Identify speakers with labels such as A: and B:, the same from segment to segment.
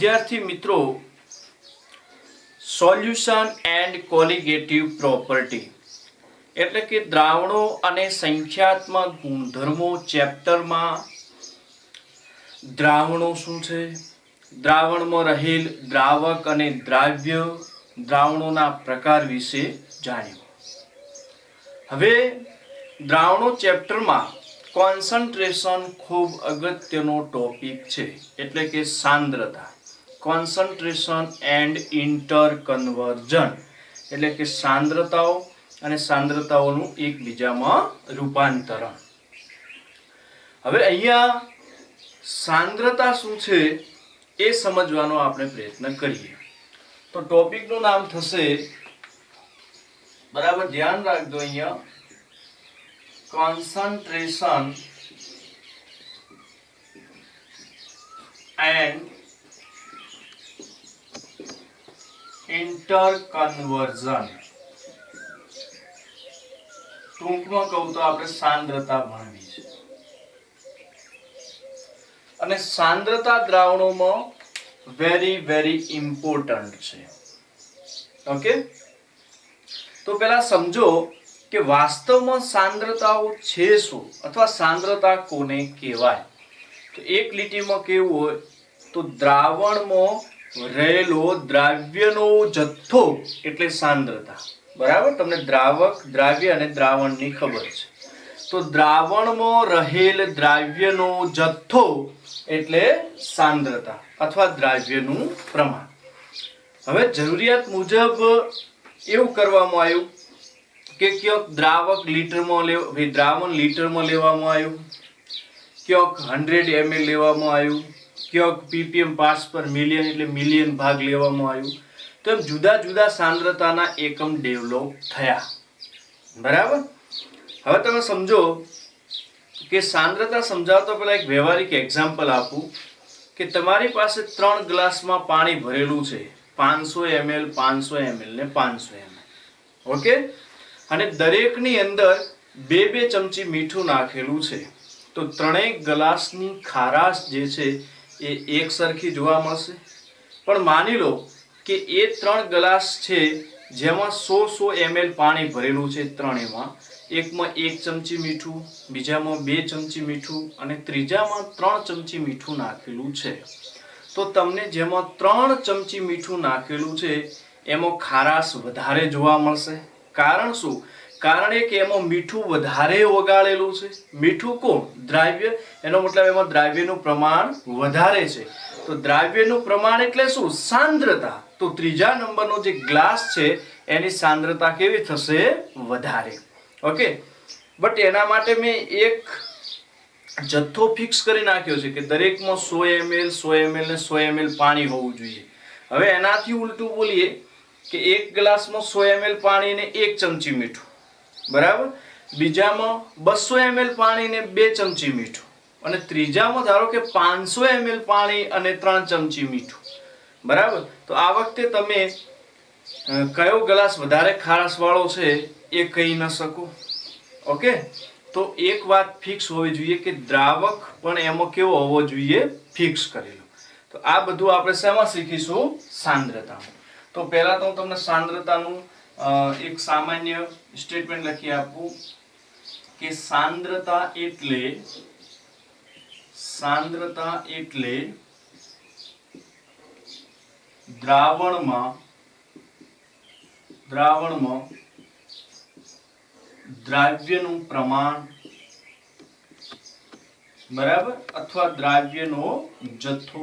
A: વિદ્યાર્થી મિત્રો, solution and colligative property એટલે કે દ્રાવણો અને સંખ્યાત્મક ગુણધર્મો ચેપ્ટરમાં દ્રાવણો શું છે, દ્રાવણમાં રહેલ દ્રાવક અને દ્રાવ્ય, દ્રાવણોના પ્રકાર વિશે જાણ્યું. હવે દ્રાવણો ચેપ્ટરમાં કોન્સન્ટ્રેશન ખૂબ અગત્યનો ટોપિક છે, એટલે કે સાંદ્રતા. કોન્સન્ટ્રેશન એન્ડ ઇન્ટરકન્વર્ઝન એટલે કે સાંદ્રતાઓ અને સાંદ્રતાઓનું એકબીજામાં રૂપાંતરણ. હવે અહીંયા સાંદ્રતા શું છે એ સમજવાનો આપણે પ્રયત્ન કરીએ. તો ટોપિકનું નામ થશે, બરાબર ધ્યાન રાખજો અહીંયા, concentration and interconversion. ટૂંકમાં કહું તો આપણે સાંદ્રતા ભણવી છે. અને સાંદ્રતા દ્રાવણોમાં વેરી ઇમ્પોર્ટન્ટ છે. ઓકે, તો પહેલા સમજો કે વાસ્તવમાં સાંદ્રતાઓ છે શું, અથવા સાંદ્રતા કોને કહેવાય. તો એક લીટીમાં કેવું હોય તો દ્રાવણમાં રહેલો દ્રાવ્યનો જથ્થો એટલે સાંદ્રતા. બરાબર, તમને દ્રાવક, દ્રાવ્ય અને દ્રાવણની ખબર છે. તો દ્રાવણમાં રહેલ દ્રાવ્યનો જથ્થો એટલે સાંદ્રતા અથવા દ્રાવ્યનું પ્રમાણ. હવે જરૂરિયાત મુજબ એવું કરવામાં આવ્યું કે ક્યાંક દ્રાવક લીટરમાં દ્રાવણ લીટરમાં લેવામાં આવ્યું, ક્યાંક 100 ml લેવામાં આવ્યું, ક્યાંક ppm પાર્ટ્સ પર મિલિયન એટલે મિલિયન ભાગ લેવામાં આવ્યું. તો એમ જુદા જુદા સાંદ્રતાના એકમ ડેવલપ થયા. બરાબર. હવે તમે સમજો કે સાંદ્રતા સમજાવતા પહેલા એક વ્યવહારિક એક્ઝામ્પલ આપું કે તમારી પાસે 3 ગ્લાસમાં પાણી ભરેલું છે, 500 ml, 500 ml ને 500 ml. ઓકે, અને દરેકની અંદર 2 ચમચી મીઠું નાખેલું છે. તો ત્રણેય ગ્લાસની ખારાશ જે છે એ એક સરખી જોવા મળશે. પણ માની લો કે એ 3 ગ્લાસ છે જેમાં 100 ml પાણી ભરેલું છે. ત્રણેયમાં એકમાં 1 ચમચી મીઠું, બીજામાં 2 ચમચી મીઠું અને ત્રીજામાં 3 ચમચી મીઠું નાખેલું છે. તો તમને જેમાં 3 ચમચી મીઠું નાખેલું છે એમાં ખારાશ વધારે જોવા મળશે. કારણ શું? કારણ કે એમાં મીઠું વધારે ઓગાળેલું છે. મીઠું કોણ? દ્રાવ્ય. એનો મતલબ એમાં દ્રાવ્યનું પ્રમાણ વધારે છે. તો દ્રાવ્યનું પ્રમાણ એટલે શું? સાંદ્રતા. તો ત્રીજા નંબરનો જે ગ્લાસ છે એની સાંદ્રતા કેવી થશે? વધારે. ઓકે, બટ એના માટે મેં એક જથ્થો ફિક્સ કરી નાખ્યો છે કે દરેકમાં 100 ml, 100 ml ને 100 ml પાણી હોવું જોઈએ. હવે એનાથી ઉલટું બોલીએ કે એક ગ્લાસમાં 100 ml પાણી ને 1 ચમચી મીઠું, બરાબર. બીજામાં 200 ml પાણી ને 2 ચમચી મીઠું, અને ત્રીજામાં ધારો કે 500 ml પાણી અને 3 ચમચી મીઠું, બરાબર. તો આ વખતે તમે કયો ગ્લાસ વધારે ખારાશ વાળો છે એ કહી ન શકો. ઓકે, તો એક વાત ફિક્સ હોવી જોઈએ કે દ્રાવક પણ એમાં કેવો હોવો જોઈએ? ફિક્સ કરેલો. તો આ બધું આપણે શેમાં શીખીશું? સાંદ્રતામાં. તો પહેલા તો હું તમને સાંદ્રતાનું એક સામાન્ય સ્ટેટમેન્ટ લખી આપું કે સાંદ્રતા એટલે દ્રાવણમાં દ્રાવ્યનું પ્રમાણ, બરાબર, અથવા દ્રાવ્યનો જથ્થો,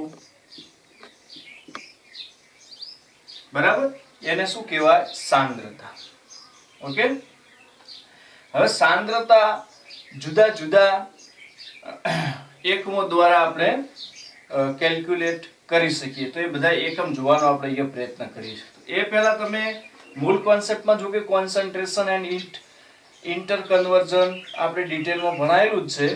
A: બરાબર. એને શું કહેવાય? સાંદ્રતા. ઓકે, હવે સાંદ્રતા જુદા જુદા એકમો દ્વારા આપણે કેલ્ક્યુલેટ કરી શકીએ. તો એ બધા એકમ જોવાનો આપણે અહીંયા પ્રયત્ન કરીશું. એ પહેલા તમે મૂળ કોન્સેપ્ટમાં જો કે કોન્સન્ટ્રેશન એન્ડ ઇન્ટરકન્વર્ઝન આપણે ડિટેલમાં ભણાયેલું જ છે,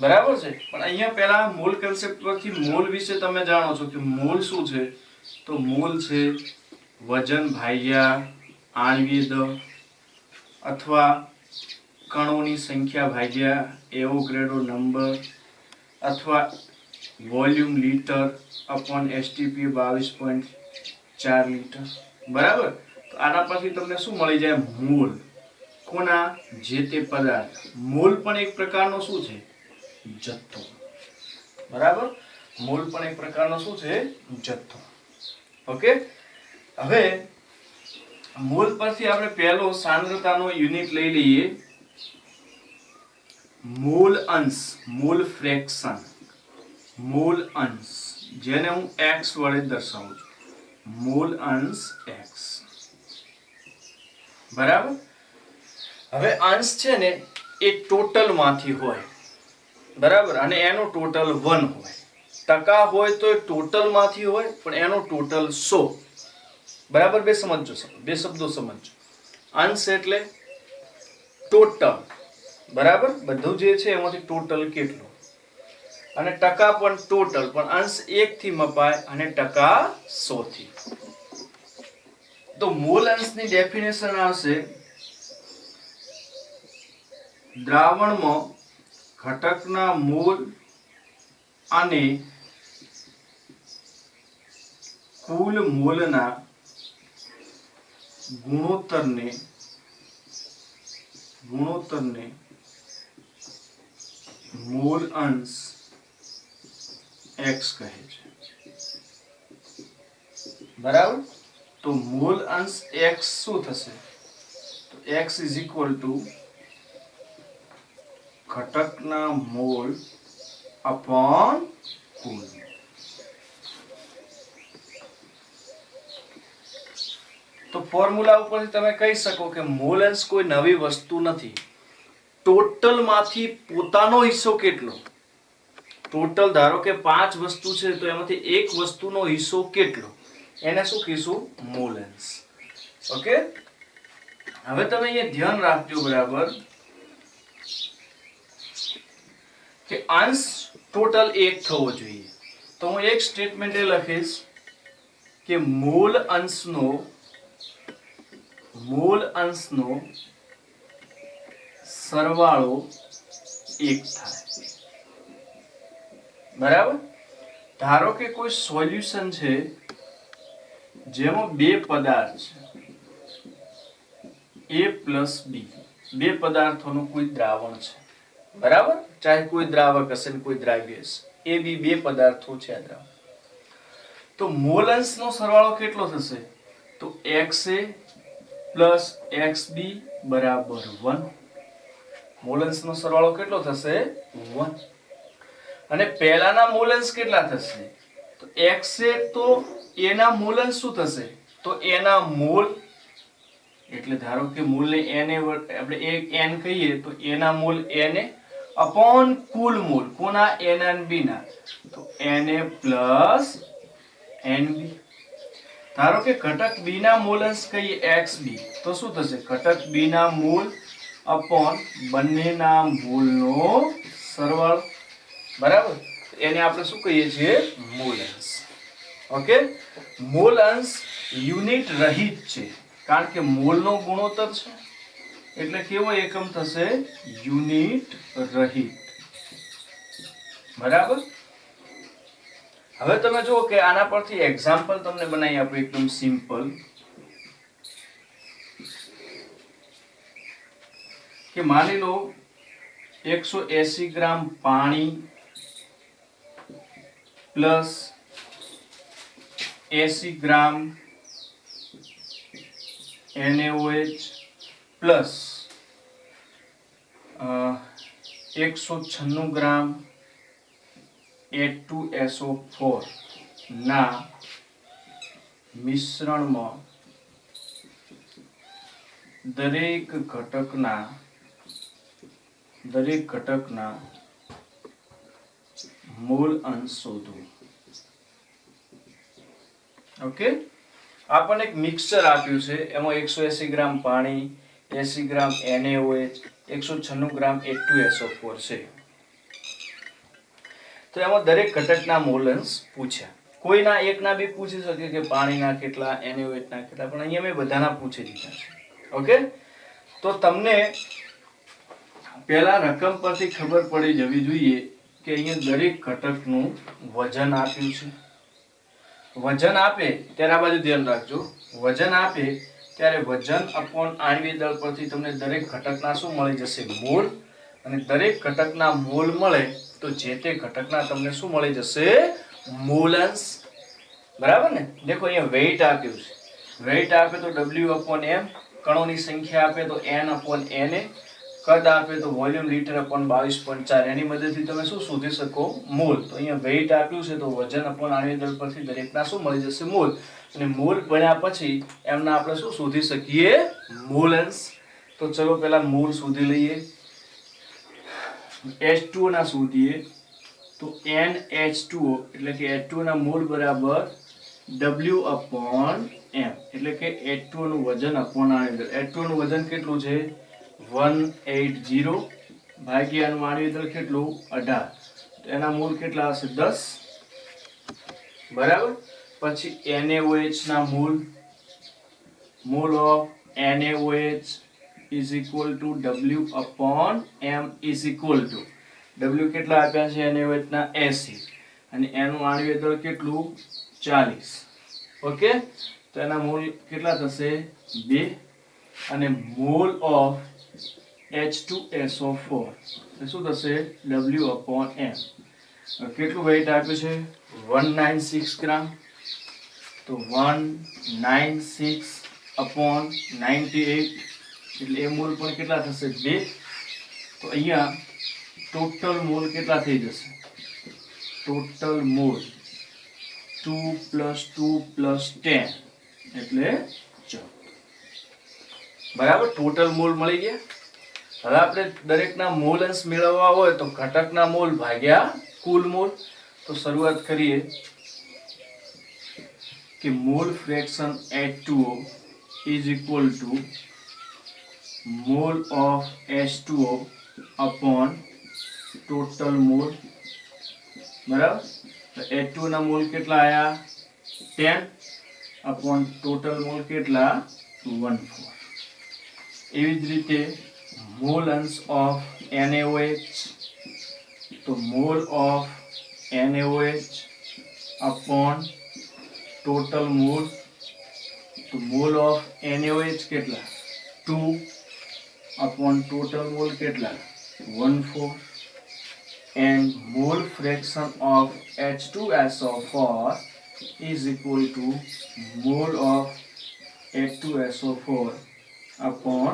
A: બરાબર છે. પણ અહીંયા પહેલા મૂળ કોન્સેપ્ટ પરથી મૂળ વિશે તમે જાણો છો કે મૂળ શું છે. તો મૂળ છે વજન ભાગ્યા આણ્વીય દળ અથવા કણોની સંખ્યા ભાગ્યા એવોગાડ્રો નંબર અથવા volume litre upon STP 22.4 litre, બરાબર. તો આના પરથી તમને શું મળી જાય? મોલ. કોના? જે તે પદાર્થ. મોલ પણ એક પ્રકારનો શું છે? જથ્થો, બરાબર. મોલ પણ એક પ્રકારનો શું છે? જથ્થો. ઓકે. હવે મોલ પરથી આપણે પહેલો સાંદ્રતાનો યુનિટ લઈ લઈએ, મોલ અંશ, મોલ ફ્રેક્શન, મોલ અંશ, જેને હું x વડે દર્શાવું છું. મોલ અંશ x, બરાબર. હવે અંશ છે ને એ ટોટલ માંથી હોય, બરાબર, અને એનો ટોટલ 1 હોય. ટકા હોય તો એ ટોટલ માંથી હોય, પણ એનો ટોટલ 100, બરાબર. બે શબ્દો સમજો. અંશ એટલે ટોટલ, બરાબર, બધું જે છે એમાંથી ટોટલ કેટલું, અને ટકા પણ ટોટલ, પણ અંશ 1 થી મપાય અને ટકા 100 થી. તો મોલ અંશની ડેફિનેશન આવશે, દ્રાવણમાં ઘટકના મોલ અને કુલ મોલના ગુણોત્તરને મોલ અંશ x કહે છે, બરાબર. તો મોલ અંશ x શું થશે? તો x ઇઝ ઇક્વલ ટુ ઘટકના મોલ અપોન કુલ. તો ફોર્મ્યુલા ઉપરથી તમે કહી શકો કે મોલ અંશ કોઈ નવી વસ્તુ નથી. ટોટલ માંથી પોતાનો હિસ્સો કેટલો? ટોટલ ધારો કે 5 વસ્તુ છે, તો એમાંથી એક વસ્તુનો હિસ્સો કેટલો? એને શું કહીશું? મોલ અંશ. ઓકે. હવે તમે અહીંયા ધ્યાન રાખજો, બરાબર, કે અંશ ટોટલ 1 થવો જોઈએ. તો હું એક સ્ટેટમેન્ટ એ લખીશ કે મોલ અંશનો સરવાળો 1 થાય, બરાબર. ધારો કે કોઈ સોલ્યુશન છે જેમાં બે પદાર્થ છે, A પ્લસ B, બે પદાર્થોનું કોઈ દ્રાવણ છે, બરાબર. ચાહે કોઈ દ્રાવક હશે ને કોઈ દ્રાવ્ય હશે, A B બે પદાર્થો છે આ દ્રાવણ. તો મોલ અંશનો સરવાળો કેટલો થશે? તો XA પ્લસ XB બરાબર 1. મોલ અંશનો સરવાળો કેટલો થશે? 1. અને પહેલાના મોલ અંશ કેટલા થશે? તો XA, તો એના મોલ અંશ શું થશે? તો એના મોલ, એટલે ધારો કે મૂળને Na આપણે એક n કહીએ, તો એના મૂળ Na અપોન કુલ મૂળ કોના? Na અને B ના, તો Na પ્લસ Nb. ધારો કે ઘટક B ના મૂળ અંશ કહીએ xb, તો શું થશે? ઘટક B ના મૂળ અપોન બંનેના મૂળનો સરવાળો, બરાબર. એને આપણે શું કહીએ છીએ? મૂળ અંશ. ઓકે. મૂળ અંશ યુનિટ રહિત છે, કારણ કે મોલનો ગુણોત્તર છે, એટલે કેવો એકમ થશે? યુનિટ રહિત, બરાબર. હવે તમે જુઓ કે આના પરથી એક્ઝામ્પલ તમને બનાવી આપું, એકદમ સિમ્પલ. કે માની લો 180 ગ્રામ પાણી પ્લસ 80 ગ્રામ NaOH પ્લસ 196 ગ્રામ H2SO4 ના મિશ્રણમાં દરેક ઘટકના મોલ અંશ શોધો. ઓકે. આપણને એક મિક્સચર આપ્યું છે, એમાં 180 ગ્રામ પાણી, 80 ગ્રામ NaOH, 196 ગ્રામ H2SO4 છે. તો એમાં દરેક ઘટકના મોલ અંશ પૂછ્યા. કોઈના એકના બી પૂછી શકે કે પાણીના કેટલા, NaOH ના કેટલા, પણ અહીંયા મેં બધાના પૂછી દીધા છે. ઓકે. તો તમને પહેલા રકમ પરથી ખબર પડી જવી જોઈએ કે અહીંયા દરેક ઘટકનું વજન આપ્યું છે. વજન આપે ત્યારે આ બાજુ ધ્યાન રાખજો. વજન આપે ત્યારે વજન અપોન આણ્વીય દળ પરથી તમને દરેક ઘટકના શું મળી જશે? મોલ. અને દરેક ઘટકના મોલ મળે તો જે તે ઘટકના તમને શું મળી જશે? મોલન્સ. બરાબર ને? દેખો અહીંયા વેઇટ આપ્યું છે. વેઇટ આપે તો W/m, કણોની સંખ્યા આપે તો N/Na, કદ આપે તો વોલ્યુમ લિટર/22.4. એની મદદથી તમે શું શોધી શકો? મોલ. તો અહીંયા વેઇટ આપ્યું છે તો વજન અપોન આણ્વીય દળ પરથી દરેકના શું મળી જશે? મોલ. અને મોલ ભણ્યા પછી એમના આપણે શું શોધી શકીએ? મોલન્સ. તો ચલો પહેલા મોલ શોધી લઈએ. H2O ના શોધીએ તો NH2O એટલે કે H2O ના મોલ બરાબર W/m એટલે કે H2O નું વજન અપોન આણ્વીય દળ. H2O નું વજન કેટલું છે? 180 ભાગ્યા એનું આણ્વીય દળ કેટલું? 18. તો એના મોલ કેટલા હશે? 10. બરાબર. પછી NaOH ના mall of NaOH is equal to W/m is equal to W કેટલા આપ્યા છે? NaOH ના 80 અને એનું આણ્વીય દળ કેટલું? 40. ઓકે. તો એના મોલ કેટલા થશે? 2. અને મોલ ઓફ H2SO4 એ શું થશે? W/m. કેટલું વેઇટ આપ્યું છે? 196 ગ્રામ. તો 196/98 એટલે એ મોલ પણ કેટલા થશે? 2. તો અહીંયા ટોટલ મોલ કેટલા થઈ જશે? ટોટલ મોલ 2 + 2 + 10 એટલે 14. બરાબર. ટોટલ મોલ મળી ગયા. હવે આપણે દરેકના મોલ અંશ મેળવવા હોય તો ઘટકના મોલ ભાગ્યા કુલ મોલ. તો શરૂઆત કરીએ કે mall fraction H2O is equal to mole of H2O upon total mole. બરાબર. તો H2O ના મોલ કેટલા આયા? 10 upon total મોલ કેટલા? 14. એવી જ રીતે મોલ અંશ ઓફ NaOH તો mole of NaOH upon total mall. તો મોલ ઓફ NaOH કેટલા? 2 upon total મોલ કેટલા? 14. and mole fraction of H2SO4 is equal to mole of H2SO4 upon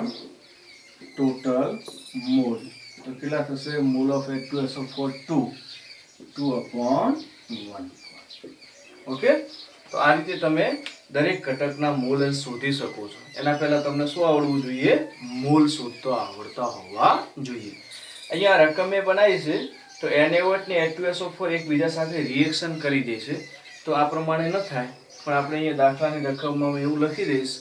A: total mole. તો કેટલા થશે? mole of H2SO4 2/14. ઓકે. તો આ રીતે તમે દરેક ઘટકના મોલ અંશ શોધી શકો છો. એના પહેલા તમને શું આવડવું જોઈએ? મોલ શોધતા આવડતા હોવા જોઈએ. અહીંયા રકમ મેં બનાવી છે તો NaOH ને H2SO4 એકબીજા સાથે રિએક્શન કરી દે છે. તો આ પ્રમાણે ન થાય પણ આપણે અહીંયા દાખલાની રકમમાં એવું લખી દઈશ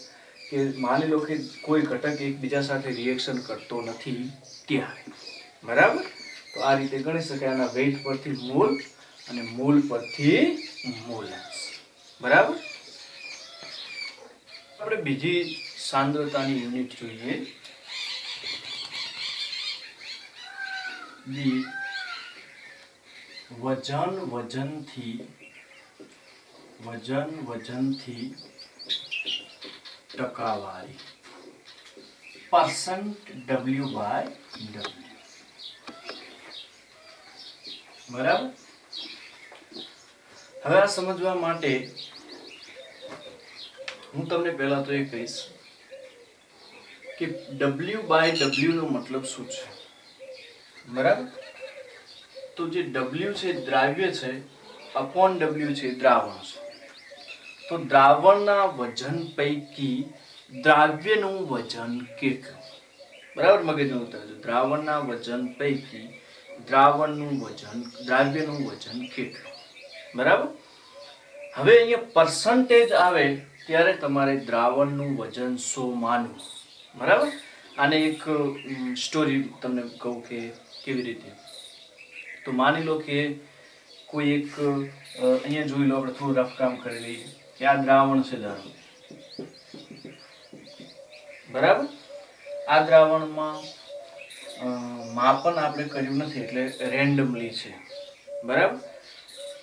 A: કે માની લો કે કોઈ ઘટક એકબીજા સાથે રિએક્શન કરતો નથી ત્યારે. બરાબર. તો આ રીતે ગણી શકાય. આના વેઇટ પરથી મોલ અને મોલ પરથી મોલન્સ. બરાબર. આપણે બીજી સાંદ્રતાની યુનિટ જોઈએ. વજનથી ટકાવારી %W/W. બરાબર. હવે આ સમજવા માટે હું તમને પહેલા તો એ કહીશ કે W/W નો મતલબ શું છે. બરાબર. તો જે W છે દ્રાવ્ય છે અપોન W છે દ્રાવણ છે. તો દ્રાવણના વજન પૈકી દ્રાવ્યનું વજન કેટલું? બરાબર. મગજમાં ઉતારજો. દ્રાવણના વજન પૈકી દ્રાવ્યનું વજન કેટલું? બરાબર. હવે અહીંયા પર્સન્ટેજ આવે ત્યારે તમારે દ્રાવણનું વજન 100 માનવું. બરાબર. આને એક સ્ટોરી તમને કહું કે કેવી રીતે. તો માની લો કે કોઈ એક અહીંયા જોઈ લો, આપણે થોડું રફ કામ કરી લઈએ કે આ દ્રાવણ છે ધારો. બરાબર. આ દ્રાવણમાં માપન આપણે કર્યું નથી એટલે રેન્ડમલી છે. બરાબર.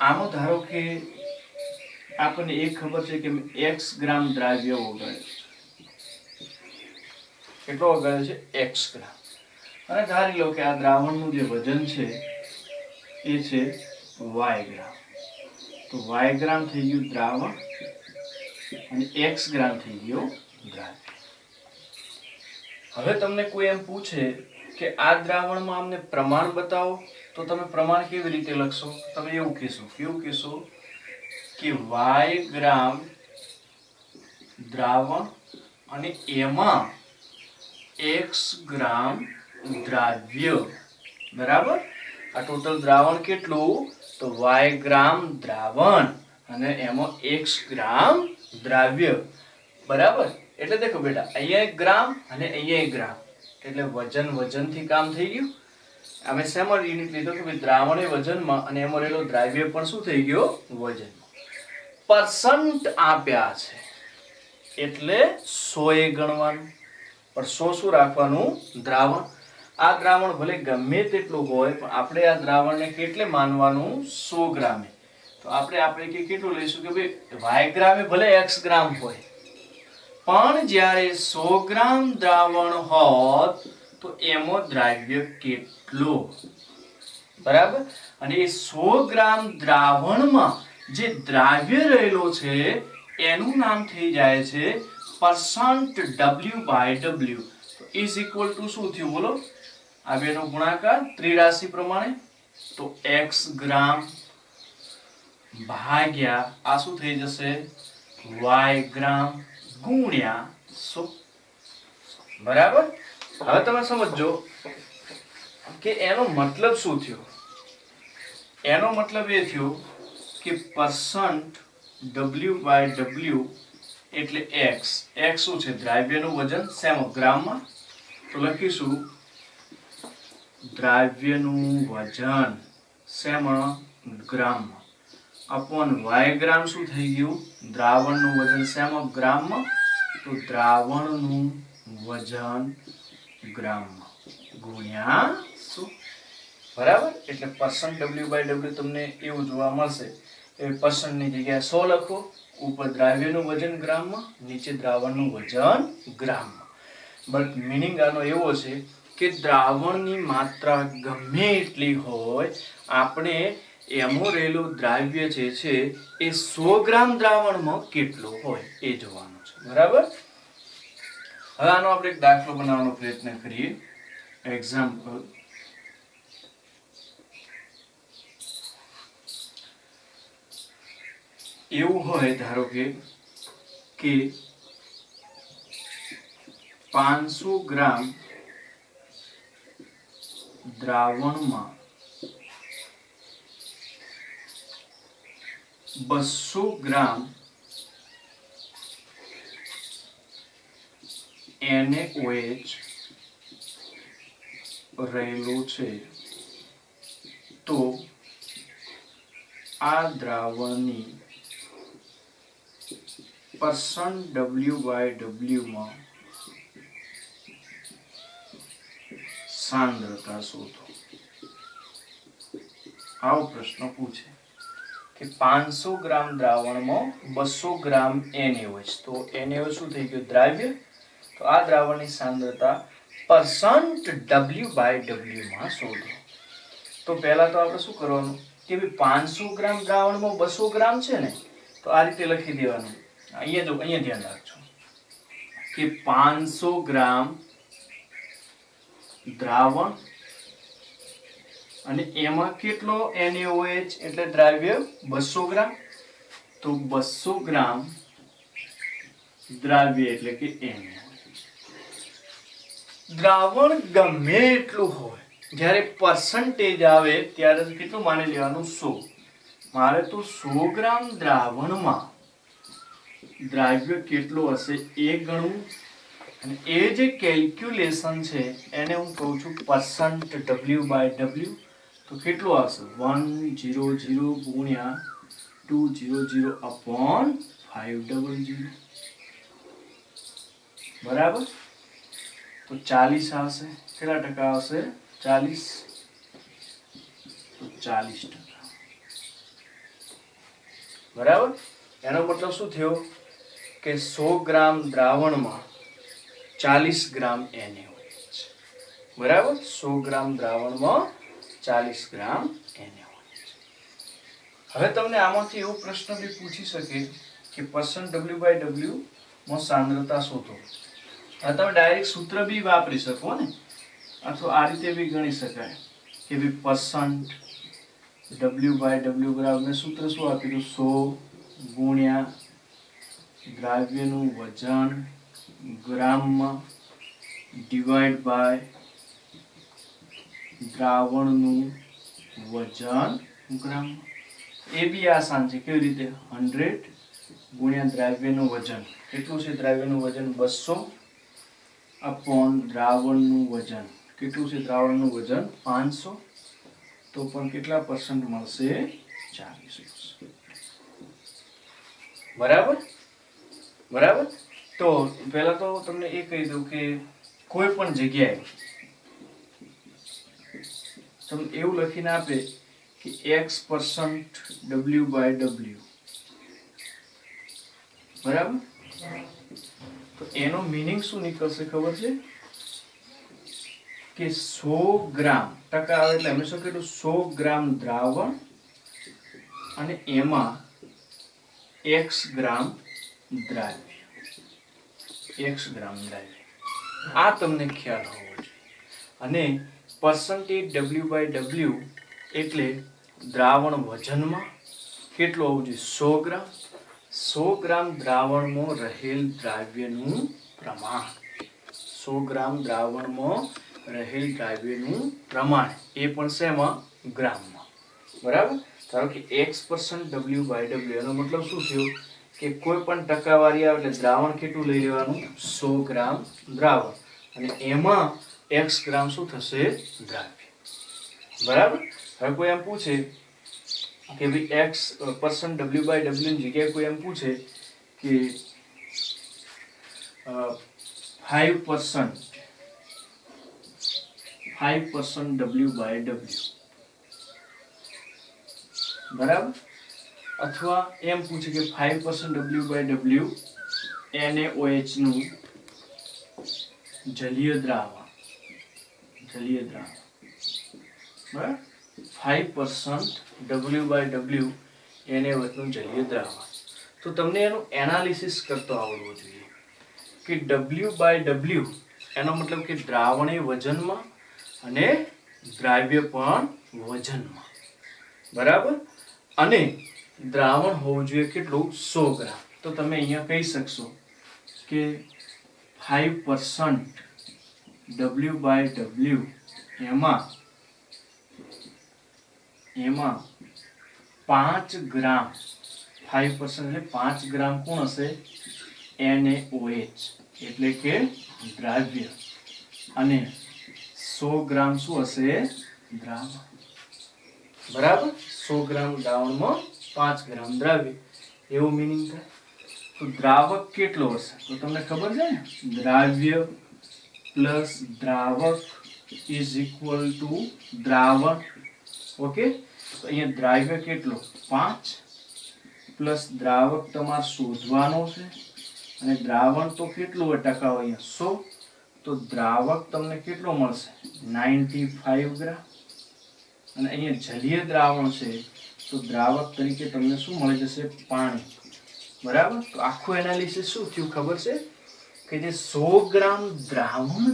A: આમાં ધારો કે આપણને એક ખબર છે કે x ગ્રામ દ્રાવ્ય ઓગાળ્યું છે. કેટલો ઓગાળ્યો છે? x ગ્રામ. અને ધારી લો કે આ દ્રાવણનું જે વજન છે એ છે y ગ્રામ. તો y ગ્રામ થઈ ગયું દ્રાવણ અને x ગ્રામ થઈ ગયો દ્રાવ્ય. હવે તમને કોઈ એમ પૂછે કે આ દ્રાવણમાં અમને પ્રમાણ બતાવો, તો તમે પ્રમાણ કેવી રીતે લખશો? તમે એવું કહેશો, કેવું કહેશો કે y ગ્રામ દ્રાવણ અને એમાં x ગ્રામ દ્રાવ્ય. બરાબર. આ ટોટલ દ્રાવણ કેટલું? તો y ગ્રામ દ્રાવણ અને એમાં x ગ્રામ દ્રાવ્ય. બરાબર. એટલે દેખો બેટા, અહીંયા 1 ગ્રામ અને અહીંયા 1 ગ્રામ, એટલે વજન વજનથી કામ થઈ ગયું. અમે શેમાં યુનિટ લીધો કે ભાઈ દ્રાવણ એ વજનમાં અને એમાં રહેલો દ્રાવ્ય પણ શું થઈ ગયો? વજનમાં. પરસન્ટ આપ્યા છે એટલે 100 એ ગણવાનું. પણ 100 શું રાખવાનું? દ્રાવણ. આ દ્રાવણ ભલે ગમે તેટલું હોય પણ આપણે આ દ્રાવણને કેટલે માનવાનું? 100 ગ્રામે. તો આપણે કેટલું લઈશું કે ભાઈ y ગ્રામે ભલે x ગ્રામ હોય પણ જ્યારે 100 ગ્રામ દ્રાવણ હોત તો એમાં દ્રાવ્ય કેટલું? બરાબર. અને એ 100 ગ્રામ દ્રાવણમાં જે દ્રાવ્ય રહેલો છે એનું નામ થઈ જાય છે percent W/W. Is equal two શું થયું બોલો? આ બેનો ગુણાકાર ત્રિરાશિ પ્રમાણે. તો x ગ્રામ ભાગ્યા આ શું થઈ જશે? y ગ્રામ ગુણ્યા 100. બરાબર. હવે તમે સમજો કે એનો મતલબ શું થયો? એનો મતલબ એ થયો કે પરસન્ટ W/W એટલે x. x શું છે? દ્રાવ્યનું વજન. શેમાં? ગ્રામમાં. તો લખીશું દ્રાવ્યનું વજન શેમાં? ગ્રામમાં. અપોન y ગ્રામ શું થઈ ગયું? દ્રાવણનું વજન શેમાં? ગ્રામમાં. તો દ્રાવણનું વજન ગ્રામમાં ગુણ્યા 100. બરાબર. એટલે પરસન્ટ W/W તમને એવું જોવા મળશે. એ પરસન્ટની જગ્યાએ 100 લખો, ઉપર દ્રાવ્યનું વજન ગ્રામમાં, નીચે દ્રાવણનું વજન ગ્રામમાં. બટ મીનિંગ આનો એવો છે કે દ્રાવણની માત્રા ગમે એટલી હોય, આપણે એમાં રહેલું દ્રાવ્ય જે છે એ 100 ગ્રામ દ્રાવણમાં કેટલું હોય એ જોવાનું છે. બરાબર. હવે આનો આપણે એક દાખલો બનાવવાનો પ્રયત્ન કરીએ. એક્ઝામ્પલ, એવું હોય ધારો કે 500 ગ્રામ દ્રાવણમાં 200 ગ્રામ NaOH રહેલું છે. તો આ દ્રાવણની પરસન્ટ W/W માં સાંદ્રતા શોધો. આવો પ્રશ્ન પૂછે કે 500 ગ્રામ દ્રાવણમાં 200 ગ્રામ NaOH. તો NaOH શું થઈ ગયું? દ્રાવ્ય. તો આ દ્રાવણની સાંદ્રતા પરસન્ટ W/W માં શોધો. તો પહેલા તો આપણે શું કરવાનું કે 500 ગ્રામ દ્રાવણમાં 200 ગ્રામ છે ને, તો આ રીતે લખી દેવાનું. અહીંયા ધ્યાન રાખજો કે 500 ગ્રામ દ્રાવણ અને એમાં કેટલો NaOH એટલે દ્રાવ્ય 200 ગ્રામ. તો 200 ગ્રામ દ્રાવ્ય એટલે કે NaOH. દ્રાવણ ગમે એટલું હોય, જ્યારે પર્સન્ટેજ આવે ત્યારે કેટલું માની લેવાનું? 100. મારે તો 100 ગ્રામ દ્રાવણમાં દ્રાવ્ય કેટલું હશે એ ગણવું. અને એ જે કેલ્ક્યુલેશન છે એને હું કહું છું પરસન્ટ W/W. તો કેટલું આવશે? 100 ગુણ્યા 200 અપોન 500. બરાબર. તો 40 આવશે. કેટલા ટકા આવશે? 40. તો 40%. બરાબર. એનો મતલબ શું થયો કે 100 ગ્રામ દ્રાવણમાં 40 ગ્રામ NaOH. બરાબર. 100 ગ્રામ દ્રાવણમાં 40 ગ્રામ NaOH. હવે તમને આમાંથી એવો પ્રશ્ન બી પૂછી શકે કે %W/W માં સાંદ્રતા શોધો. આ તમે ડાયરેક્ટ સૂત્ર બી વાપરી શકો ને, અથવા આ રીતે બી ગણી શકાય કે %W/W બરાબર સૂત્ર શું આપ્યું? 100 ગુણ્યા દ્રાવ્યનું વજન ગ્રામમાં ડિવાઈડ બાય દ્રાવણનું વજન ગ્રામમાં. એ બી આસાન છે. કેવી રીતે? 100 ગુણ્યા દ્રાવ્યનું વજન. કેટલું છે દ્રાવ્યનું વજન? 200 અપોન દ્રાવણનું વજન. કેટલું છે દ્રાવણનું વજન? 500. તો પણ કેટલા % મળશે? 40%. બરાબર. બરાબર. તો પહેલા તો તમને એ કહી દઉં કે કોઈ પણ જગ્યાએ તમને એવું લખીને આપે કે x%W/W. બરાબર. તો એનો મીનિંગ શું નીકળશે ખબર છે? કે 100 ગ્રામ ટકા આવે એટલે હંમેશા કેટલું? 100 ગ્રામ દ્રાવણ અને એમાં x ગ્રામ દ્રાવ્ય. x ગ્રામ દ્રાવ્ય. આ તમને ખ્યાલ હોવો જોઈએ. અને %W/W એટલે દ્રાવણ વજનમાં કેટલું હોવું જોઈએ? 100 ગ્રામ. 100 ગ્રામ દ્રાવણમાં રહેલ દ્રાવ્યનું પ્રમાણ. 100 ગ્રામ દ્રાવણમાં રહેલ દ્રાવ્યનું પ્રમાણ. એ પણ શેમાં? ગ્રામમાં. બરાબર. ધારો કે x%W/W એનો મતલબ શું થયો કે કોઈ પણ ટકાવારી આવે એટલે દ્રાવણ કેટલું લઈ લેવાનું? 100 ગ્રામ દ્રાવણ અને એમાં x ગ્રામ શું થશે? દ્રાવ્ય. બરાબર. હવે કોઈ એમ પૂછે કે ભાઈ x%W/W ની જગ્યાએ કોઈ એમ પૂછે કે 5% W/W. બરાબર. અથવા એમ પૂછે કે 5% W/W NaOH નું જલીય દ્રાવણ. બરાબર. 5% W/W NaOH નું જલીય દ્રાવણ. તો તમને એનું એનાલિસિસ કરતો આવડવું જોઈએ કે W/W એનો મતલબ કે દ્રાવણ એ વજનમાં અને દ્રાવ્ય પણ વજનમાં. બરાબર. અને દ્રાવણ હોવું જોઈએ કેટલું? 100 ગ્રામ. તો તમે અહીંયા કહી શકશો કે 5% W/W એમાં 5 ગ્રામ. 5% એટલે 5 ગ્રામ કોણ હશે? NaOH એટલે કે દ્રાવ્ય. અને 100 ગ્રામ શું હશે? દ્રાવણ. બરાબર. 100 ગ્રામ દ્રાવણમાં 5 ગ્રામ દ્રાવ્ય. એવો મીનિંગ થાય. તો દ્રાવક કેટલો હશે? તો તમને ખબર છે ને, દ્રાવ્ય પ્લસ દ્રાવક ઇઝ ઇક્વલ ટુ દ્રાવણ. ઓકે. તો અહીંયા દ્રાવ્ય કેટલો? 5 પ્લસ દ્રાવક તમારે શોધવાનો છે અને દ્રાવણ તો કેટલું હોય ટકા હોય? અહીંયા 100. તો દ્રાવક તમને કેટલો મળશે? 95 ગ્રામ. અને અહીંયા જલીય દ્રાવણ છે તો દ્રાવક તરીકે તમને શું મળી જશે? પાણી. બરાબર. તો આખું એનાલિસિસ શું થયું ખબર છે કે જે 100 ગ્રામ દ્રાવણ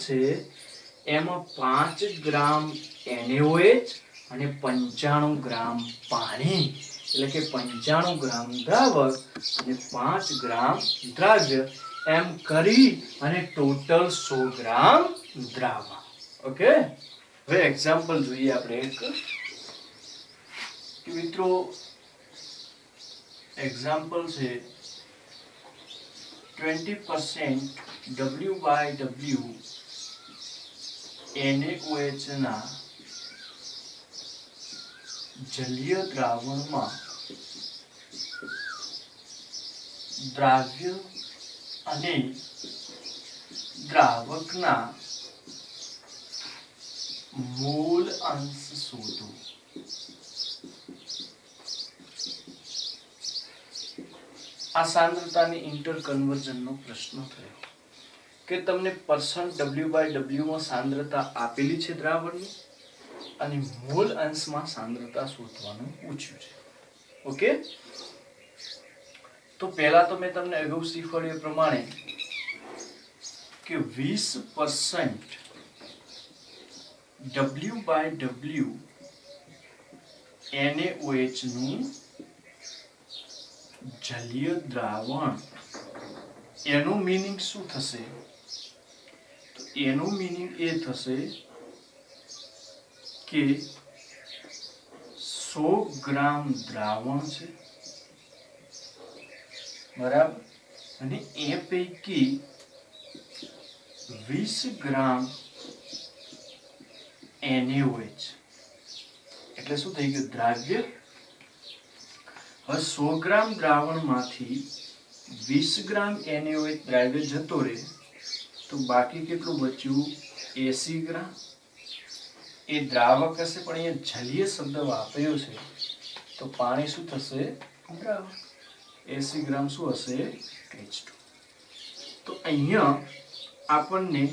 A: છે, એમાં 5 ગ્રામ NaOH અને 95 ગ્રામ પાણી. એટલે કે 95 ગ્રામ દ્રાવક અને 5 ગ્રામ દ્રાવ્ય એમ કરી અને ટોટલ 100 ગ્રામ દ્રાવણ. ઓકે. હવે એક્ઝામ્પલ જોઈએ આપણે એક. મિત્રો એક્ઝામ્પલ છે 20% W/W NaOH ના જલીય દ્રાવણમાં દ્રાવ્ય અને દ્રાવકના મોલ અંશ શોધો. આ સાંદ્રતાની ઇન્ટર કન્વર્ઝનનો પ્રશ્ન થયો કે તમને %W/W માં સાંદ્રતા આપેલી છે દ્રાવણની અને મોલ અંશમાં સાંદ્રતા શોધવાનું પૂછ્યું છે. ઓકે, તો પહેલા તો મેં તમને અગાઉ શીખવાડ્યું એ પ્રમાણે કે 20% W/W NaOH નું જલીય દ્રાવણ, એનું મીનિંગ શું થશે? તો એનું મીનિંગ એ થશે કે 100 ગ્રામ દ્રાવણ છે, બરાબર, અને એ પૈકી 20 ગ્રામ NaOH, એટલે શું થઈ ગયું? દ્રાવ્ય. હવે 100 ગ્રામ દ્રાવણમાંથી 20 ગ્રામ NaOH દ્રાવ્ય જતો રહે તો બાકી કેટલું બચ્યું? 80 ગ્રામ. એ દ્રાવક હશે પણ અહીંયા જલીય શબ્દ વાપર્યો છે તો પાણી શું થશે? દ્રાવક. 80 ગ્રામ શું હશે? H2. તો અહીંયા આપણને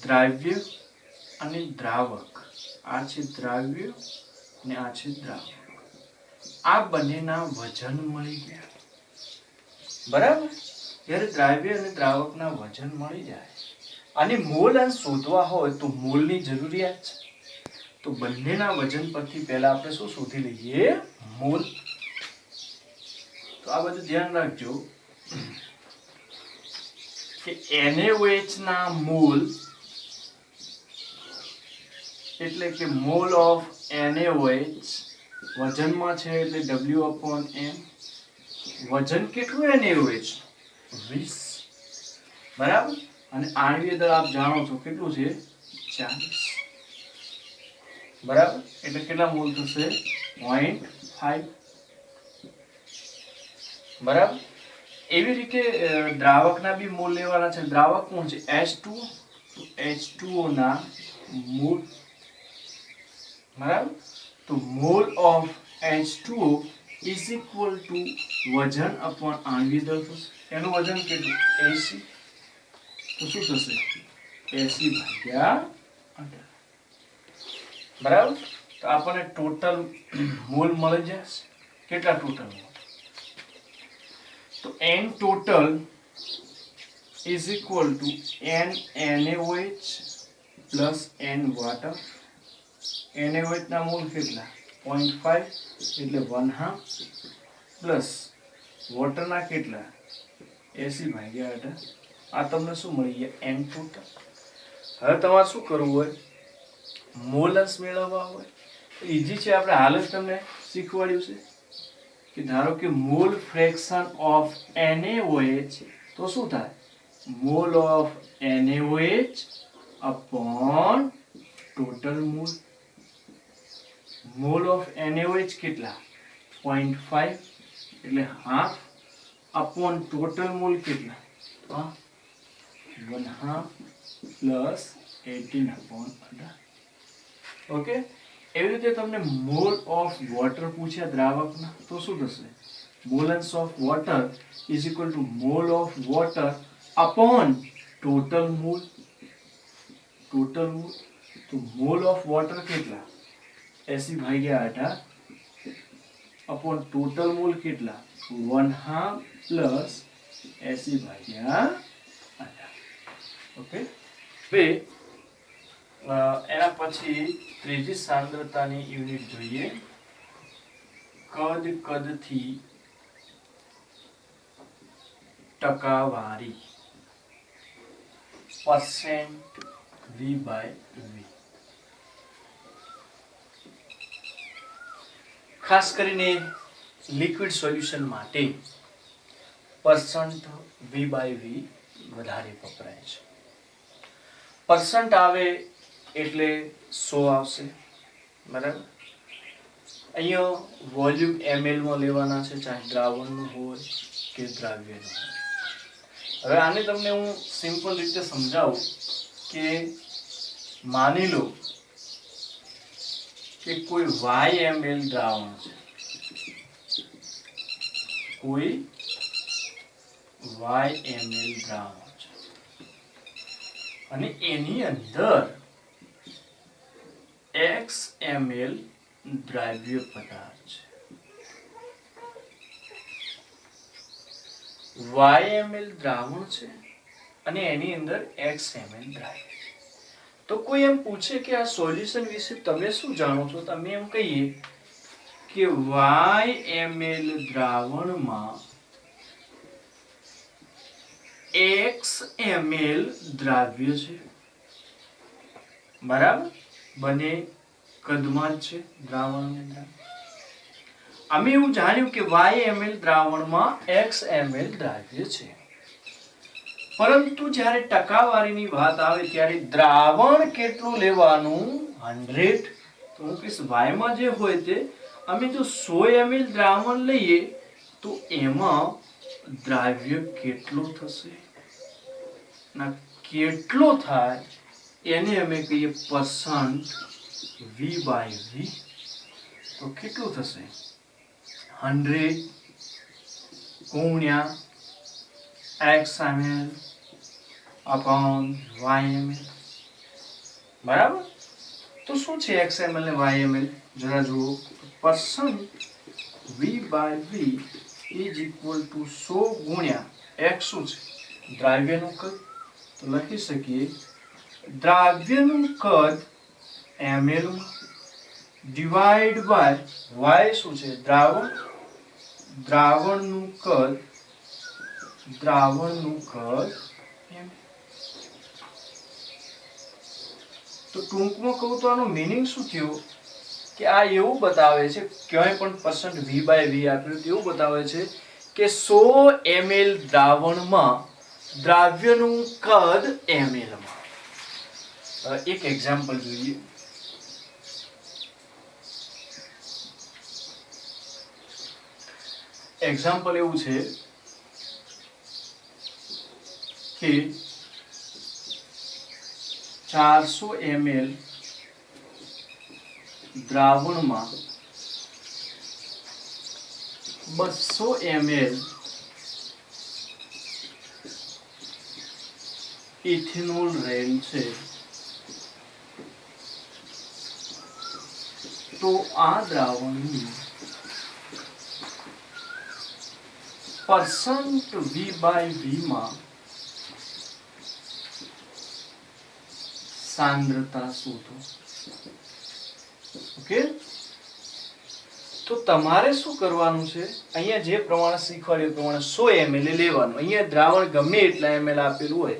A: દ્રાવ્ય અને દ્રાવક, આ છે દ્રાવ્ય અને આ છે દ્રાવક, આ બંનેના વજન મળી ગયા, બરાબર. જ્યારે દ્રાવ્ય અને દ્રાવકના વજન મળી જાય અને મોલ અંશ શોધવા હોય તો મોલની જરૂરિયાત છે, તો બંનેના વજન પરથી પહેલા આપણે શું શોધી લઈએ? મોલ. તો આ બધું ધ્યાન રાખજો કે NaOH ના મોલ એટલે કે મોલ ઓફ NaOH વજનમાં છે એટલે W/M. વજન કેટલું NaOH? 20, બરાબર. અને આણ્વીય દળ આપ જાણો છો કેટલું છે? 40, બરાબર. એટલે કેટલા મોલ થશે? 0.5, બરાબર. એવી રીતે દ્રાવકના બી મોલ લેવાના છે. દ્રાવક કોણ છે? H2O. તો H2O ના મોલ, બરાબર. તો mole of H2O is equal two વજન અપોન આણ્વીય દળ થશે. એનું વજન કેટલું? 80. તો શું થશે? 80/18, બરાબર. તો આપણને ટોટલ મોલ મળી જશે. કેટલા ટોટલ મોલ? તો N total is equal to N NaOH plus N water. NaOH ના મોલ કેટલા? 0.5 એટલે 1/2 પ્લસ વોટર ના કેટલા? 80/18. આ તમને શું મળી ગયા? N total. હવે તમારે શું કરવું હોય? મોલ અંશ મેળવવા હોય તો ઈઝી છે. આપણે હાલ જ તમને શીખવાડ્યું છે કે ધારો કે મોલ ફ્રેક્શન ઓફ NaOH, તો શું થાય? Mall of NaOH upon total mall. Mall of NaOH કેટલા? 0.5 એટલે હાફ અપોન ટોટલ મોલ કેટલા? 1/2 પ્લસ 18/18. ઓકે. એવી રીતે તમને મોલ ઓફ વોટર પૂછ્યા દ્રાવકના, તો શું થશે? Moles of water is equal to mole of water upon total mole. Total mole. તો મોલ ઓફ વોટર કેટલા? 80/18 અપોન ટોટલ મોલ કેટલા? 1/2 પ્લસ 80/18. ઓકે. હવે એના પછી ત્રીજી સાંદ્રતાની યુનિટ જોઈએ. કદથી ટકાવારી, %V/V. ખાસ કરીને લિક્વિડ સોલ્યુશન માટે %V/V વધારે વપરાય છે. % આવે એટલે 100 આવશે, બરાબર. અહીંયા વોલ્યુમ ml માં લેવાના છે, ચાહે દ્રાવણનું હોય કે દ્રાવ્યનું હોય. હવે આને તમને હું સિમ્પલ રીતે સમજાવું કે માની લો કે કોઈ y ml દ્રાવણ છે, કોઈ YmL દ્રાવણ છે અને એની અંદર XmL દ્રાવ્ય પદાર્થ છે. YmL દ્રાવણ છે અને એની અંદર XmL દ્રાવ્ય છે. તો કોઈ એમ પૂછે કે આ સોલ્યુશન વિશે તમે શું જાણો છો, તમે એમ કહીએ કે YmL દ્રાવણમાં XmL દ્રાવ્ય છે. બરાબર, બંને કદમાં જ છે દ્રાવણની અંદર. અમે એવું જાણ્યું કે YmL દ્રાવણમાં XmL દ્રાવ્ય છે, પરંતુ જ્યારે ટકાવારીની વાત આવે ત્યારે દ્રાવણ કેટલું લેવાનું 100, તો હું કહીશ y માં જે હોય તે અમે જો 100 ml દ્રાવણ લઈએ તો એમાં દ્રાવ્ય કેટલું થશે ના કેટલો થાય એને અમે કહીએ percent V/V. તો કેટલું થશે 100 ગુણ્યા XmL upon YmL. બરાબર, તો શું છે XmL ને YmL જરા જુઓ. percent V/V is equal to 100 ગુણ્યા X શું છે દ્રાવ્યનું કદ, તો લખી શકીએ દ્રાવ્યનું કદ ml માં ડિવાઇડ બાય y શું છે દ્રાવણ, દ્રાવણનું કદ m. તો ટૂંકમાં કહું તો આનો મીનિંગ શું થયો કે આ એવું બતાવે છે, ક્યાંય પણ percent V/V આપ્યું એવું બતાવે છે કે 100 ml દ્રાવણમાં દ્રાવ્યનું કદ ml માં. એક એક્ઝામ્પલ જોઈએ. એક્ઝામ્પલ એવું છે કે 400 ml દ્રાવણમાં 200 ml ઇથેનોલ રહેલ છે. તો આ દ્રાવણની percent V/V માં સાંદ્રતા શોધો. ઓકે, તો તમારે શું કરવાનું છે, અહીંયા જે પ્રમાણે શીખવાડ્યું પ્રમાણે 100 ml લેવાનું. અહીંયા દ્રાવણ ગમે એટલા ml આપેલું હોય,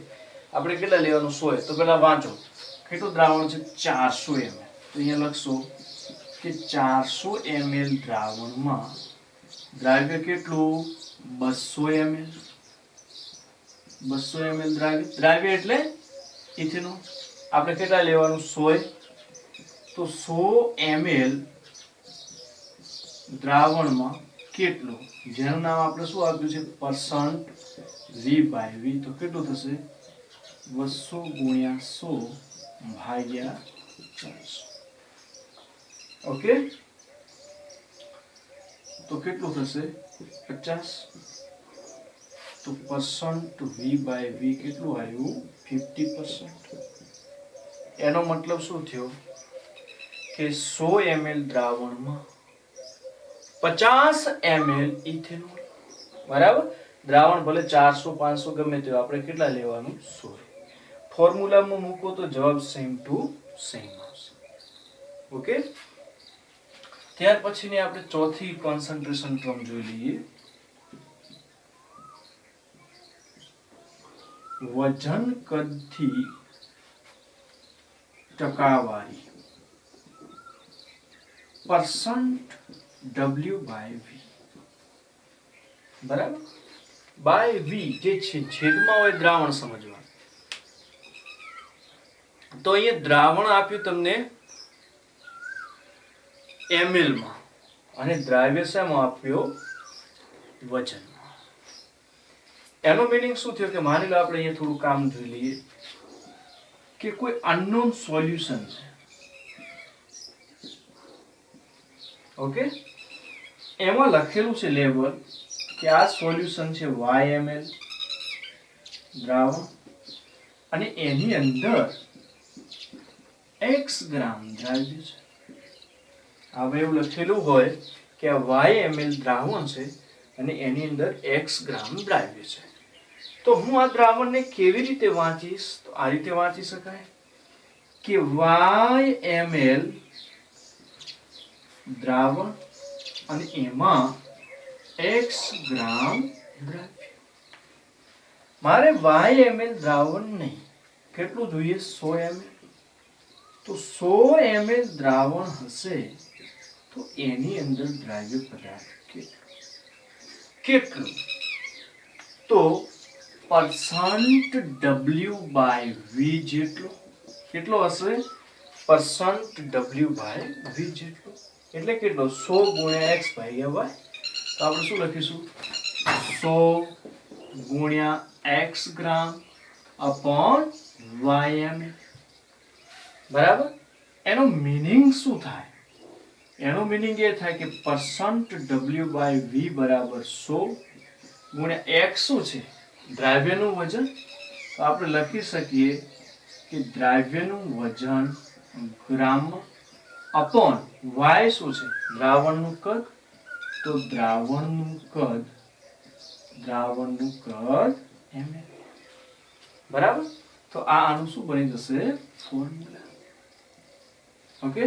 A: આપણે કેટલા લેવાનું 100, તો પેલા વાંચો કેટલું દ્રાવણ છે 400 ml. તો અહીંયા લખશો કે 400 ml દ્રાવણમાં દ્રાવ્ય કેટલું 200 ml. 200 ml દ્રાવ્ય એટલે ઇથેનોલ. આપણે કેટલા લેવાનું 100, તો 100 ml દ્રાવણમાં કેટલું, જેનું નામ આપણે શું આપ્યું છે percent V/V. તો કેટલું થશે 200 ગુણ્યા 100 ભાગ્યા 400. ઓકે, તો કેટલું થશે 50. તો percent V/V કેટલું આવ્યું 50%. એનો મતલબ શું થયો કે 100 ml દ્રાવણમાં 50 ml ઇથેનોલ. બરાબર, દ્રાવણ ભલે 400 500 ગમે તે આપણે કેટલા લેવાનું 100. ફોર્મ્યુલામાં મૂકો તો જવાબ સેમ ટુ સેમ આવશે. ઓકે, ત્યાર પછીની આપણે ચોથી કોન્સન્ટ્રેશન ટર્મ જોઈ લઈએ. વજન કદથી ટકાવારી percent W/V. બરાબર, બાય V જે છેદમાં હોય દ્રાવણ સમજવા. તો અહીંયા દ્રાવણ આપ્યું તમને ml માં અને દ્રાવ્ય શેમાં આપ્યો વજનમાં. એનો મીનિંગ શું થયો કે માની લો આપણે અહીંયા થોડું કામ જોઈ લઈએ કે કોઈ અનનોન સોલ્યુશન છે. ઓકે, એમાં લખેલું છે લેબલ કે આ સોલ્યુશન છે YmL દ્રાવણ અને એની અંદર x ગ્રામ દ્રાવ્ય છે. હવે એવું લખેલું હોય કે આ y ml દ્રાવણ છે અને એની અંદર x ગ્રામ દ્રાવ્ય છે. તો હું આ દ્રાવણને કેવી રીતે વાંચીશ? તો આ રીતે વાંચી શકાય કે y ml દ્રાવણ અને એમાં x ગ્રામ દ્રાવ્ય. મારે y ml દ્રાવણ નહીં, કેટલું જોઈએ? 100 ml. તો 100 ml દ્રાવણ હશે તો એની અંદર દ્રાવ્ય પદાર્થ કેટલું? તો પરસન્ટ W/V જેટલો. કેટલો હશે? પરસન્ટ W/V જેટલો. એટલે કેટલો? 100 ગુણ્યા x ભાગ્યા y. તો આપણે શું લખીશું? 100 ગુણ્યા x ગ્રામ અપોન y ml. બરાબર? એનો મીનિંગ શું થાય? એનો મીનિંગ એ થાય કે પરસન્ટ W/V બરાબર 100 ગુણ્યા x શું છે? દ્રાવ્યનું વજન. તો આપણે લખી શકીએ કે દ્રાવ્યનું વજન ગ્રામ અપોન y શું છે? દ્રાવણનું કદ. તો દ્રાવણનું કદ ml. બરાબર? તો આનું શું બની જશે? ફોર્મ્યુલા. ઓકે,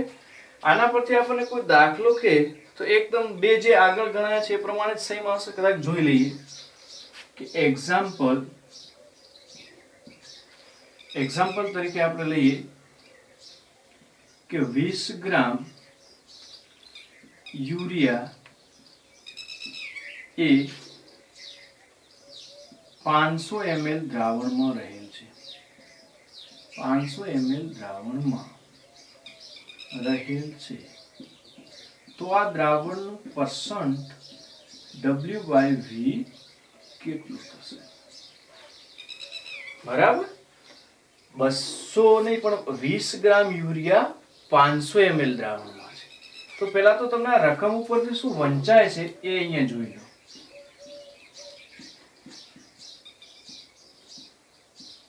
A: આના પરથી આપણને કોઈ દાખલો કે તો એકદમ બે જે આગળ ગણાયા છે એ પ્રમાણે જ સેમ આવશે. કદાચ જોઈ લઈએ કે એક્ઝામ્પલ તરીકે આપણે લઈએ કે 20 ગ્રામ યુરિયા એ 500 ml દ્રાવણમાં રહેલ છે. 500 ml દ્રાવણમાં રહેલ છે તો આ દ્રાવણનું પરસન્ટ W/V કેટલું થશે? બરાબર? 200 નહીં પણ 20 ગ્રામ યુરિયા 500 ml દ્રાવણમાં છે. તો પહેલા તો તમને આ રકમ ઉપરથી શું વંચાય છે એ અહીંયા જોઈ લો.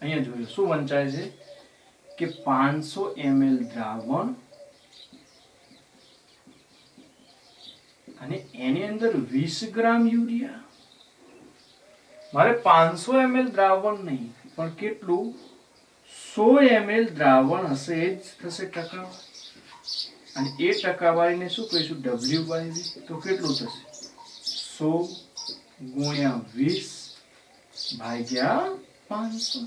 A: અહીંયા જોઈ લો શું વંચાય છે કે 500 ml દ્રાવણ અને એની અંદર 20 ગ્રામ યુરિયા. મારે 500 ml દ્રાવણ નહીં પણ કેટલું? 100 ml દ્રાવણ હશે એ જ થશે ટકાવારી. અને એ ટકાવારીને શું કહીશું? W/V. તો કેટલું થશે? 100 ગુણ્યા 20 ભાગ્યા 500.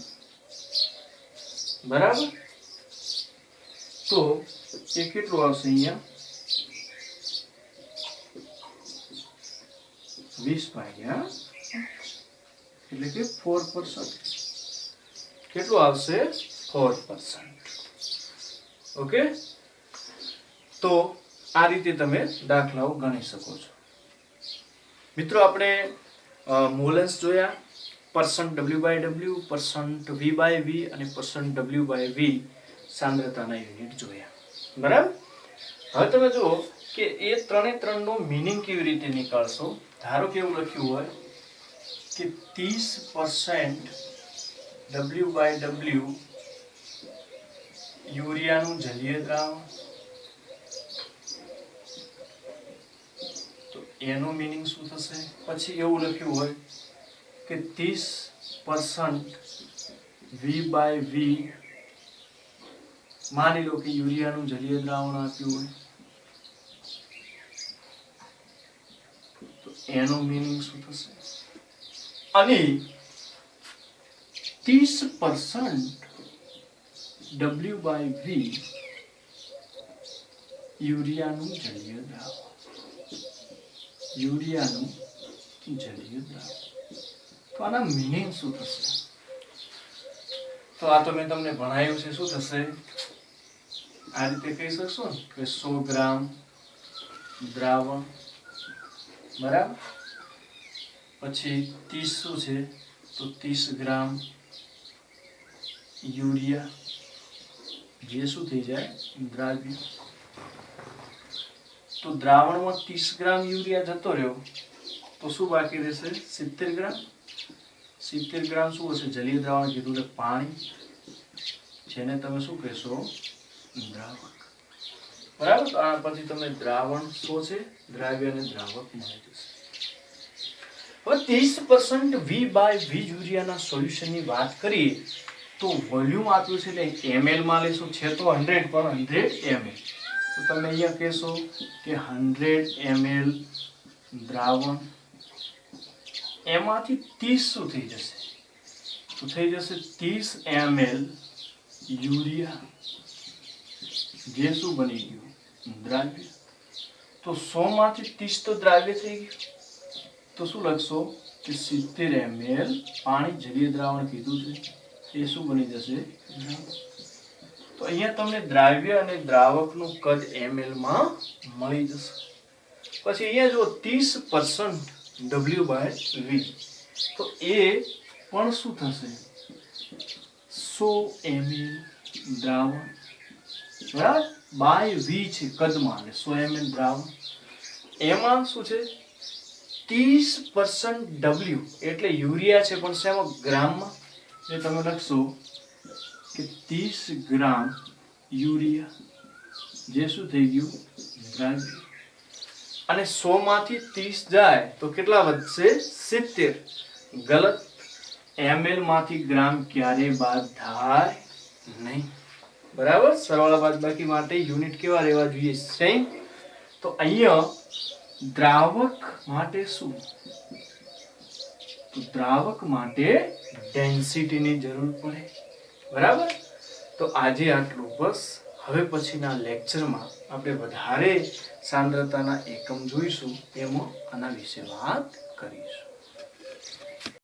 A: બરાબર? તો એ કેટલું આવશે અહીંયા? 20 ભાગ્યા એટલે કે 4%. કેટલું આવશે? 4%. ઓકે, તો આ રીતે તમે દાખલાઓ ગણી શકો છો. મિત્રો આપણે મોલન્સ જોયા, પરસન્ટ W/W, પરસન્ટ V/V અને પરસન્ટ W/V સાંદ્રતાના યુનિટ જોયા. બરાબર? હવે તમે જુઓ કે એ ત્રણનો મીનિંગ કેવી રીતે નીકાળશો. ધારો કે એવું લખ્યું હોય કે 30% W/W યુરિયાનું જલીય દ્રાવણ. તો એનો મીનિંગ શું થશે? પછી એવું લખ્યું હોય કે 30% V/V, માની લો કે યુરિયાનું જલીય દ્રાવણ આપ્યું હોય તો એનો મીનિંગ શું થશે? અને 30% W/V યુરિયાનું જલીય દ્રાવણ. તો આના મીનિંગ શું થશે? તો આ તો મેં તમને ભણાવ્યું છે. શું થશે? આ રીતે કહી શકશો ને કે 100 ગ્રામ દ્રાવણ બરાબર, પછી 30 શું છે? તો 30 ગ્રામ યુરિયા, જે શું થઈ જાય? દ્રાવ્ય. તો દ્રાવણમાં 30 ગ્રામ યુરિયા જતો રહ્યો તો શું બાકી રહેશે? 70 ગ્રામ. 70 ગ્રામ શું હશે? જલીય દ્રાવણ કીધું એટલે પાણી, જેને તમે શું કહેશો? દ્રાવક. બરાબર. તો આ પછી તમને દ્રાવણ શું છે? દ્રાવ્ય અને દ્રાવક મળી જશે. હવે 30% V/V યુરિયાના સોલ્યુશનની વાત કરીએ તો વોલ્યુમ આપ્યું છે એટલે ml માં લેશું. છે તો 100 પણ 100 ml. તો તમે અહીંયા કહેશો કે 100 ml દ્રાવણ, એમાંથી 30 શું થઈ જશે? તો થઈ જશે 30 ml યુરિયા, જે શું બની ગયું? દ્રાવ્ય. તો 100 માંથી 30 તો દ્રાવ્ય થઈ ગયું. તો શું લખશો કે 70 ml પાણી, જલીય દ્રાવણ કીધું છે, એ શું બની જશે? તો અહીંયા તમને દ્રાવ્ય અને દ્રાવકનું કદ ml માં મળી જશે. પછી અહીંયા જો 30% W/V, તો એ પણ શું થશે? 100 ml દ્રાવણ, બરાબર, બાય V છે કદમાં, એટલે 100 ml દ્રાવણ. એમાં શું છે? 30% W એટલે યુરિયા છે, પણ શેમાં? ગ્રામમાં. એટલે તમે લખશો કે 30 ગ્રામ યુરિયા, જે શું થઈ ગયું? દ્રાવ્ય. અને 100 માંથી 30 જાય તો કેટલા વધશે? 70. ગલત. ml માંથી ગ્રામ ક્યારે બાદ થાય નહીં. બરાબર. સરવાળા બાદબાકી માટે યુનિટ કેવા રહેવા જોઈએ? સેમ. તો અહીંયા દ્રાવક માટે શું? તો દ્રાવક માટે ડેન્સિટીની જરૂર પડે. બરાબર. તો આજે આટલું બસ. હવે પછીના લેક્ચરમાં આપણે વધારે સાંદ્રતાના એકમ જોઈશું, એમાં આના વિશે વાત કરીશું.